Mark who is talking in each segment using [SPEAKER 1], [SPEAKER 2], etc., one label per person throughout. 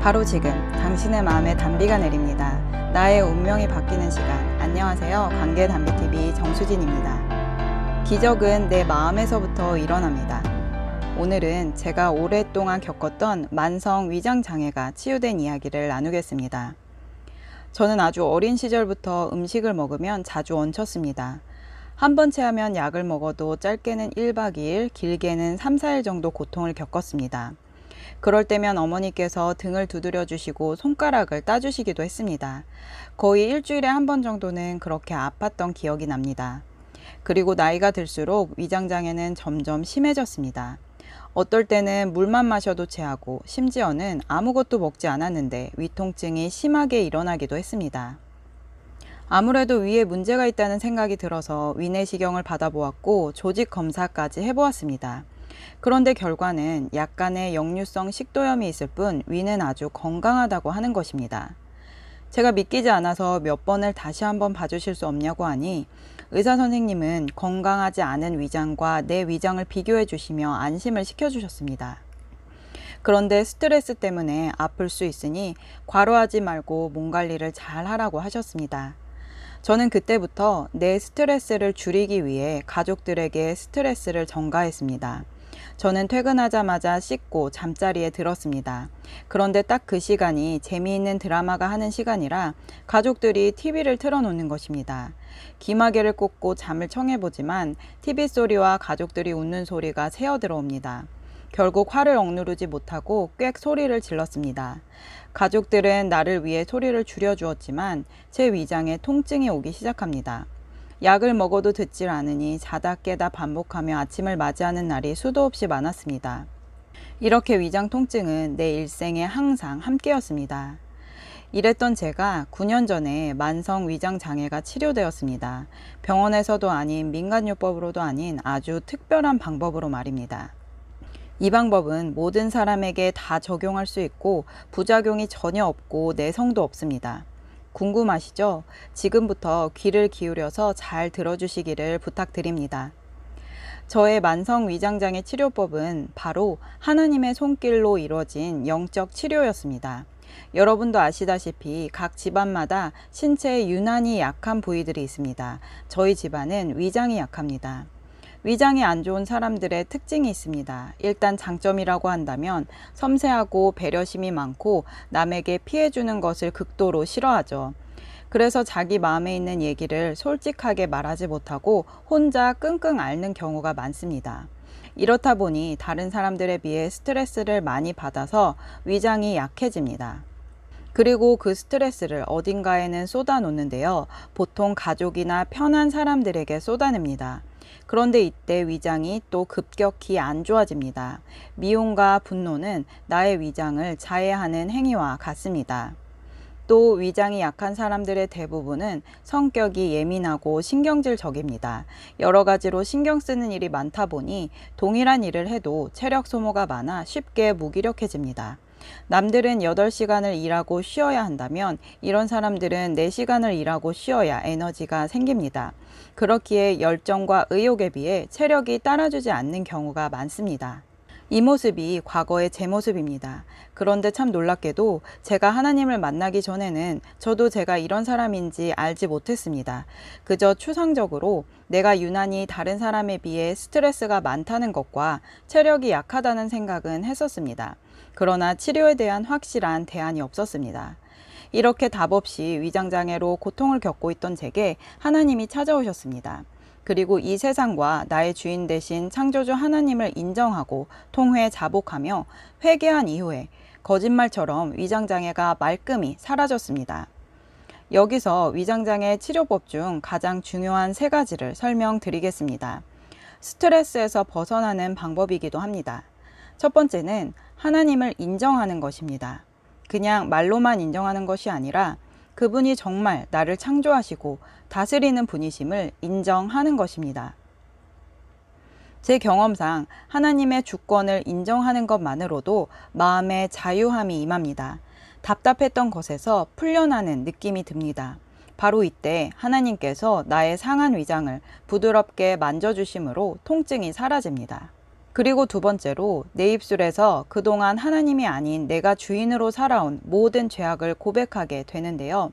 [SPEAKER 1] 바로 지금 당신의 마음에 단비가 내립니다. 나의 운명이 바뀌는 시간. 안녕하세요. 관계단비TV 정수진입니다. 기적은 내 마음에서부터 일어납니다. 오늘은 제가 오랫동안 겪었던 만성 위장 장애가 치유된 이야기를 나누겠습니다. 저는 아주 어린 시절부터 음식을 먹으면 자주 얹혔습니다. 한 번 체하면 약을 먹어도 짧게는 1박 2일, 길게는 3, 4일 정도 고통을 겪었습니다. 그럴 때면 어머니께서 등을 두드려 주시고 손가락을 따주시기도 했습니다. 거의 일주일에 한 번 정도는 그렇게 아팠던 기억이 납니다. 그리고 나이가 들수록 위장장애는 점점 심해졌습니다. 어떨 때는 물만 마셔도 체하고 심지어는 아무것도 먹지 않았는데 위통증이 심하게 일어나기도 했습니다. 아무래도 위에 문제가 있다는 생각이 들어서 위내시경을 받아보았고 조직 검사까지 해보았습니다. 그런데 결과는 약간의 역류성 식도염이 있을 뿐 위는 아주 건강하다고 하는 것입니다. 제가 믿기지 않아서 몇 번을 다시 한번 봐주실 수 없냐고 하니 의사 선생님은 건강하지 않은 위장과 내 위장을 비교해 주시며 안심을 시켜주셨습니다. 그런데 스트레스 때문에 아플 수 있으니 과로하지 말고 몸 관리를 잘 하라고 하셨습니다. 저는 그때부터 내 스트레스를 줄이기 위해 가족들에게 스트레스를 전가했습니다. 저는 퇴근하자마자 씻고 잠자리에 들었습니다. 그런데 딱 그 시간이 재미있는 드라마가 하는 시간이라 가족들이 TV를 틀어놓는 것입니다. 귀마개를 꽂고 잠을 청해보지만 TV 소리와 가족들이 웃는 소리가 새어 들어옵니다. 결국 화를 억누르지 못하고 꽥 소리를 질렀습니다. 가족들은 나를 위해 소리를 줄여주었지만 제 위장에 통증이 오기 시작합니다. 약을 먹어도 듣질 않으니 자다 깨다 반복하며 아침을 맞이하는 날이 수도 없이 많았습니다. 이렇게 위장 통증은 내 일생에 항상 함께였습니다. 이랬던 제가 9년 전에 만성 위장 장애가 치료되었습니다. 병원에서도 아닌 민간요법으로도 아닌 아주 특별한 방법으로 말입니다. 이 방법은 모든 사람에게 다 적용할 수 있고 부작용이 전혀 없고 내성도 없습니다. 궁금하시죠? 지금부터 귀를 기울여서 잘 들어주시기를 부탁드립니다. 저의 만성 위장장애 치료법은 바로 하나님의 손길로 이루어진 영적 치료였습니다. 여러분도 아시다시피 각 집안마다 신체에 유난히 약한 부위들이 있습니다. 저희 집안은 위장이 약합니다. 위장이 안 좋은 사람들의 특징이 있습니다. 일단 장점이라고 한다면 섬세하고 배려심이 많고 남에게 피해주는 것을 극도로 싫어하죠. 그래서 자기 마음에 있는 얘기를 솔직하게 말하지 못하고 혼자 끙끙 앓는 경우가 많습니다. 이렇다 보니 다른 사람들에 비해 스트레스를 많이 받아서 위장이 약해집니다. 그리고 그 스트레스를 어딘가에는 쏟아 놓는데요. 보통 가족이나 편한 사람들에게 쏟아냅니다. 그런데 이때 위장이 또 급격히 안 좋아집니다. 미움과 분노는 나의 위장을 자해하는 행위와 같습니다. 또 위장이 약한 사람들의 대부분은 성격이 예민하고 신경질적입니다. 여러 가지로 신경 쓰는 일이 많다 보니 동일한 일을 해도 체력 소모가 많아 쉽게 무기력해집니다. 남들은 8시간을 일하고 쉬어야 한다면 이런 사람들은 4시간을 일하고 쉬어야 에너지가 생깁니다. 그렇기에 열정과 의욕에 비해 체력이 따라주지 않는 경우가 많습니다. 이 모습이 과거의 제 모습입니다. 그런데 참 놀랍게도 제가 하나님을 만나기 전에는 저도 제가 이런 사람인지 알지 못했습니다. 그저 추상적으로 내가 유난히 다른 사람에 비해 스트레스가 많다는 것과 체력이 약하다는 생각은 했었습니다. 그러나 치료에 대한 확실한 대안이 없었습니다. 이렇게 답 없이 위장장애로 고통을 겪고 있던 제게 하나님이 찾아오셨습니다. 그리고 이 세상과 나의 주인 되신 창조주 하나님을 인정하고 통회 자복하며 회개한 이후에 거짓말처럼 위장장애가 말끔히 사라졌습니다. 여기서 위장장애 치료법 중 가장 중요한 3가지를 설명드리겠습니다. 스트레스에서 벗어나는 방법이기도 합니다. 첫 번째는 하나님을 인정하는 것입니다. 그냥 말로만 인정하는 것이 아니라 그분이 정말 나를 창조하시고 다스리는 분이심을 인정하는 것입니다. 제 경험상 하나님의 주권을 인정하는 것만으로도 마음의 자유함이 임합니다. 답답했던 것에서 풀려나는 느낌이 듭니다. 바로 이때 하나님께서 나의 상한 위장을 부드럽게 만져주심으로 통증이 사라집니다. 그리고 두 번째로 내 입술에서 그동안 하나님이 아닌 내가 주인으로 살아온 모든 죄악을 고백하게 되는데요.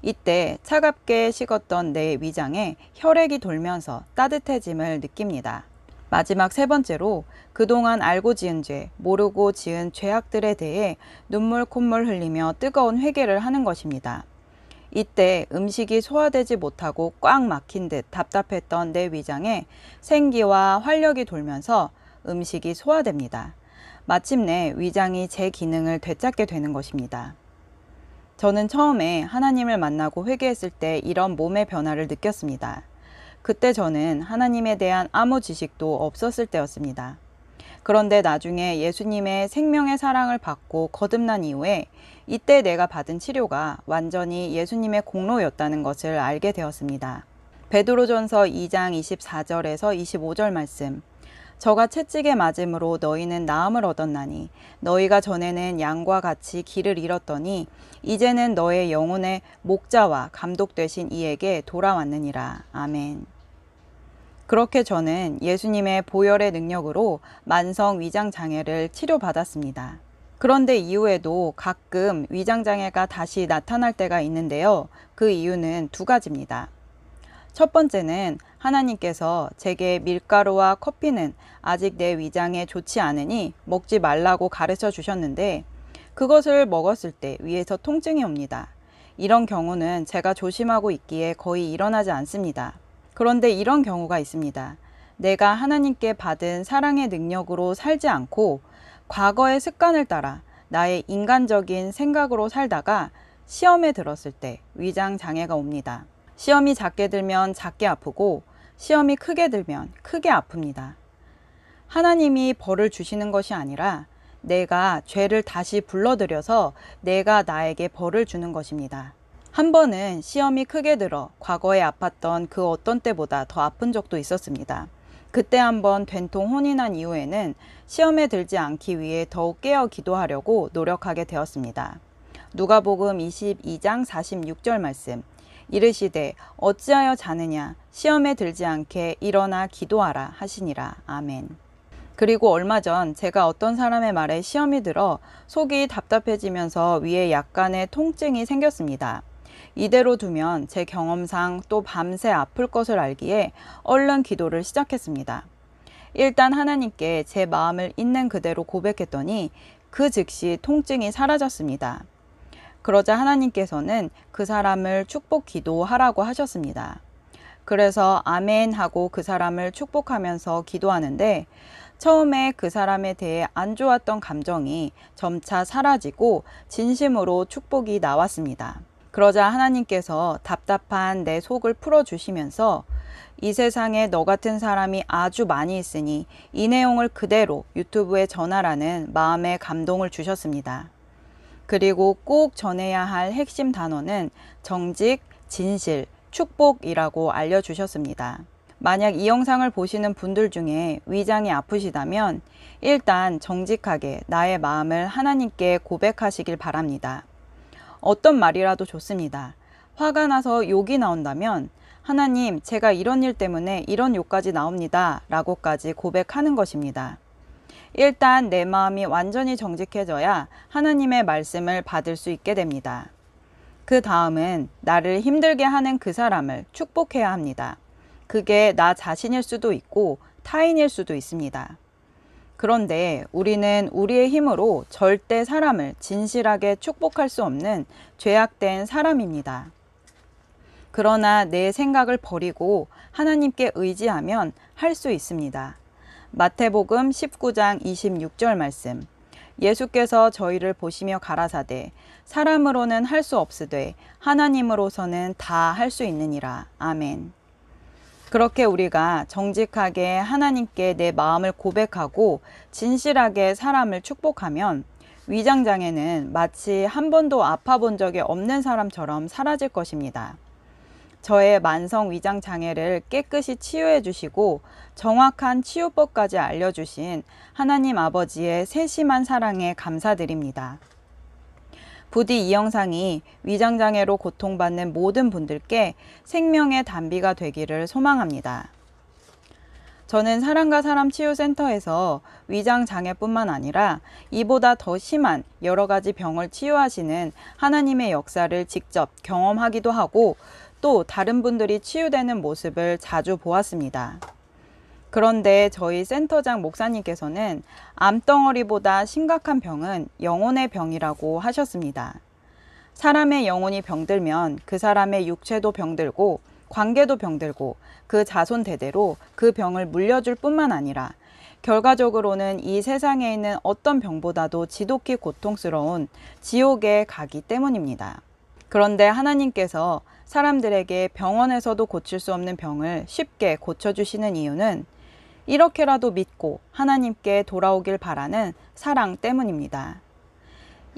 [SPEAKER 1] 이때 차갑게 식었던 내 위장에 혈액이 돌면서 따뜻해짐을 느낍니다. 마지막 세 번째로 그동안 알고 지은 죄, 모르고 지은 죄악들에 대해 눈물 콧물 흘리며 뜨거운 회개를 하는 것입니다. 이때 음식이 소화되지 못하고 꽉 막힌 듯 답답했던 내 위장에 생기와 활력이 돌면서 음식이 소화됩니다. 마침내 위장이 제 기능을 되찾게 되는 것입니다. 저는 처음에 하나님을 만나고 회개했을 때 이런 몸의 변화를 느꼈습니다. 그때 저는 하나님에 대한 아무 지식도 없었을 때였습니다. 그런데 나중에 예수님의 생명의 사랑을 받고 거듭난 이후에 이때 내가 받은 치료가 완전히 예수님의 공로였다는 것을 알게 되었습니다. 베드로전서 2장 24절에서 25절 말씀. 저가 채찍에 맞음으로 너희는 나음을 얻었나니 너희가 전에는 양과 같이 길을 잃었더니 이제는 너의 영혼의 목자와 감독 되신 이에게 돌아왔느니라. 아멘. 그렇게 저는 예수님의 보혈의 능력으로 만성 위장 장애를 치료받았습니다. 그런데 이후에도 가끔 위장 장애가 다시 나타날 때가 있는데요. 그 이유는 두 가지입니다. 첫 번째는 하나님께서 제게 밀가루와 커피는 아직 내 위장에 좋지 않으니 먹지 말라고 가르쳐 주셨는데 그것을 먹었을 때 위에서 통증이 옵니다. 이런 경우는 제가 조심하고 있기에 거의 일어나지 않습니다. 그런데 이런 경우가 있습니다. 내가 하나님께 받은 사랑의 능력으로 살지 않고 과거의 습관을 따라 나의 인간적인 생각으로 살다가 시험에 들었을 때 위장 장애가 옵니다. 시험이 작게 들면 작게 아프고 시험이 크게 들면 크게 아픕니다. 하나님이 벌을 주시는 것이 아니라 내가 죄를 다시 불러들여서 내가 나에게 벌을 주는 것입니다. 한 번은 시험이 크게 들어 과거에 아팠던 그 어떤 때보다 더 아픈 적도 있었습니다. 그때 한번 된통 혼이 난 이후에는 시험에 들지 않기 위해 더욱 깨어 기도하려고 노력하게 되었습니다. 누가복음 22장 46절 말씀. 이르시되 어찌하여 자느냐 시험에 들지 않게 일어나 기도하라 하시니라. 아멘. 그리고 얼마 전 제가 어떤 사람의 말에 시험이 들어 속이 답답해지면서 위에 약간의 통증이 생겼습니다. 이대로 두면 제 경험상 또 밤새 아플 것을 알기에 얼른 기도를 시작했습니다. 일단 하나님께 제 마음을 있는 그대로 고백했더니 그 즉시 통증이 사라졌습니다. 그러자 하나님께서는 그 사람을 축복 기도하라고 하셨습니다. 그래서 아멘 하고 그 사람을 축복하면서 기도하는데 처음에 그 사람에 대해 안 좋았던 감정이 점차 사라지고 진심으로 축복이 나왔습니다. 그러자 하나님께서 답답한 내 속을 풀어주시면서 이 세상에 너 같은 사람이 아주 많이 있으니 이 내용을 그대로 유튜브에 전하라는 마음의 감동을 주셨습니다. 그리고 꼭 전해야 할 핵심 단어는 정직, 진실, 축복이라고 알려주셨습니다. 만약 이 영상을 보시는 분들 중에 위장이 아프시다면 일단 정직하게 나의 마음을 하나님께 고백하시길 바랍니다. 어떤 말이라도 좋습니다. 화가 나서 욕이 나온다면 하나님, 제가 이런 일 때문에 이런 욕까지 나옵니다. 라고까지 고백하는 것입니다. 일단 내 마음이 완전히 정직해져야 하나님의 말씀을 받을 수 있게 됩니다. 그 다음은 나를 힘들게 하는 그 사람을 축복해야 합니다. 그게 나 자신일 수도 있고 타인일 수도 있습니다. 그런데 우리는 우리의 힘으로 절대 사람을 진실하게 축복할 수 없는 죄악된 사람입니다. 그러나 내 생각을 버리고 하나님께 의지하면 할 수 있습니다. 마태복음 19장 26절 말씀. 예수께서 저희를 보시며 가라사대 사람으로는 할 수 없으되 하나님으로서는 다 할 수 있느니라. 아멘. 그렇게 우리가 정직하게 하나님께 내 마음을 고백하고 진실하게 사람을 축복하면 위장장애는 마치 한 번도 아파본 적이 없는 사람처럼 사라질 것입니다. 저의 만성 위장 장애를 깨끗이 치유해 주시고 정확한 치유법까지 알려주신 하나님 아버지의 세심한 사랑에 감사드립니다. 부디 이 영상이 위장 장애로 고통받는 모든 분들께 생명의 단비가 되기를 소망합니다. 저는 사람과 사람 치유센터에서 위장 장애뿐만 아니라 이보다 더 심한 여러 가지 병을 치유하시는 하나님의 역사를 직접 경험하기도 하고 또 다른 분들이 치유되는 모습을 자주 보았습니다. 그런데 저희 센터장 목사님께서는 암덩어리보다 심각한 병은 영혼의 병이라고 하셨습니다. 사람의 영혼이 병들면 그 사람의 육체도 병들고 관계도 병들고 그 자손 대대로 그 병을 물려줄 뿐만 아니라 결과적으로는 이 세상에 있는 어떤 병보다도 지독히 고통스러운 지옥에 가기 때문입니다. 그런데 하나님께서 사람들에게 병원에서도 고칠 수 없는 병을 쉽게 고쳐주시는 이유는 이렇게라도 믿고 하나님께 돌아오길 바라는 사랑 때문입니다.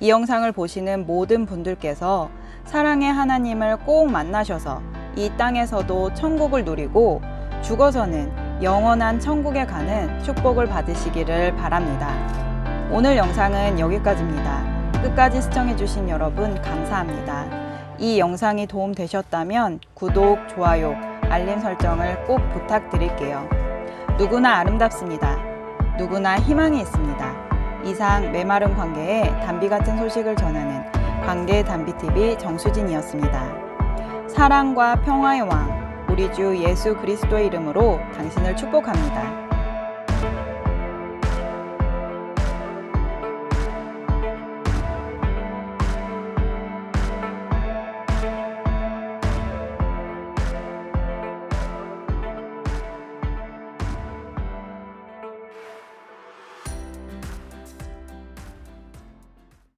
[SPEAKER 1] 이 영상을 보시는 모든 분들께서 사랑의 하나님을 꼭 만나셔서 이 땅에서도 천국을 누리고 죽어서는 영원한 천국에 가는 축복을 받으시기를 바랍니다. 오늘 영상은 여기까지입니다. 끝까지 시청해주신 여러분 감사합니다. 이 영상이 도움되셨다면 구독, 좋아요, 알림 설정을 꼭 부탁드릴게요. 누구나 아름답습니다. 누구나 희망이 있습니다. 이상 메마른 관계에 담비 같은 소식을 전하는 관계 담비TV 정수진이었습니다. 사랑과 평화의 왕, 우리 주 예수 그리스도의 이름으로 당신을 축복합니다.